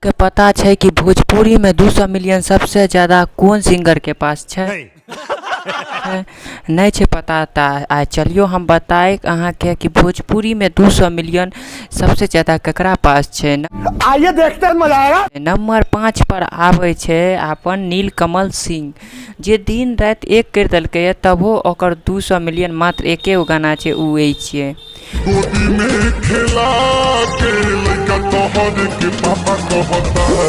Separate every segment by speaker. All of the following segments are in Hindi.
Speaker 1: के पता है कि भोजपुरी में 200 मिलियन सबसे ज़्यादा कौन सिंगर के पास है? नहीं छे पता था। आज चलियो हम बताए अहाँ के कि भोजपुरी में 200 मिलियन सबसे ज़्यादा ककरा पास है।
Speaker 2: आइए देखते हैं, मजा आएगा।
Speaker 1: नंबर 5 पर आवे छे अपन नीलकमल सिंह, जे दिन रात एक कर दिलकै तबो ओकर 200 मिलियन मात्र एके गाना छे उ एई छे।
Speaker 3: गोदी में खेला के लइका तोहर के पापा कहता है,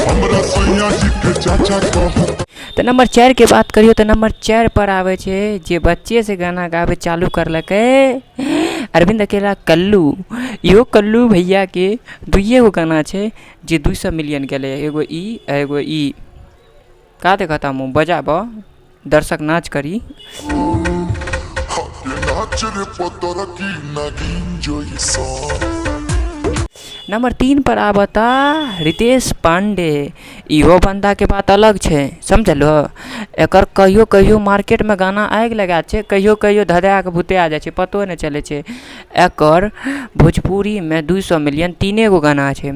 Speaker 3: हमरा सैया जी के चाचा कहता।
Speaker 1: तो नंबर 4 के बात करियो तो नंबर 4 पर आवे छे जे बच्चे से गाना गावे चालू करलकै अरविंद अकेला कल्लू। यो कल्लू भैया के दुइये गो गाना छे जे 200 मिलियन गेले, एगो ई का देखता मुँह बजाब दर्शक नाच करी। नंबर 3 पर आवता रितेश पांडे। इहो बंदा के बात अलग छे, समझलो। एकर कहियो कहियो मार्केट में गाना आग लगा छे, कहियो कहियो धधा के भूते आ जाए छे, पतो नहीं चले छे। एकर भोजपुरी में 200 मिलियन 3 गो गाना छे।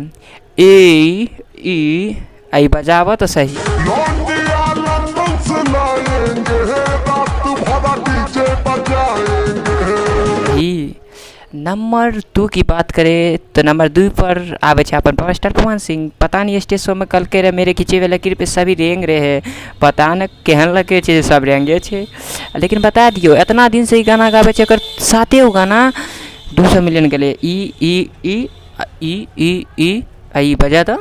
Speaker 1: आई बजाव तो सही। नंबर 2 की बात करें तो नंबर 2 पर आवे छे अपन पावर स्टार पवन सिंह। पता नहीं स्टेज शो में कल के रे मेरे खींचे वाला क्लिप पे सभी रेंग रहे हैं, पता न केहन लगे छे सब रेंगे छे। लेकिन बता दियो इतना दिन से ही गाना गावे छे, एकर 7 गो गाना 200 मिलियन गेले। ई आई बजा तो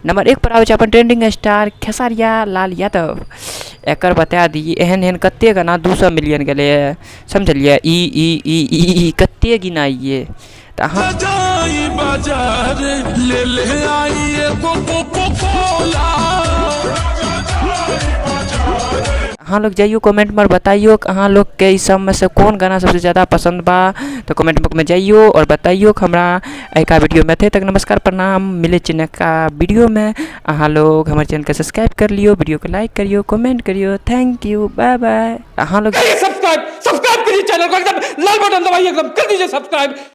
Speaker 1: नंबर 1 पर आवे अपन ट्रेंडिंग स्टार खेसारिया लाल यादव। एकर बता दी एहन एहन कत्ते गाना 200 मिलियन गेले, समझलिए। ई कत्ते गिनाइए तो हाँ लोग जाइयो कमेंट में बताइयो अहाँ लोग के इस सब में से कौन गाना सबसे ज़्यादा पसंद बा, तो कमेंट बॉक्स में जाइयो और बताइयो हमरा का वीडियो में थे। तक नमस्कार प्रणाम, मिले चैनल का वीडियो में। अहाँ लोग हमारे चैनल को सब्सक्राइब कर लियो, वीडियो को लाइक करियो, कमेंट करियो। Thank you, bye bye. अहाँ लोग
Speaker 2: सब्सक्राइब करिए चैनल को, एकदम लाल बटन दबाइए, एकदम कर दीजिए सब्सक्राइब।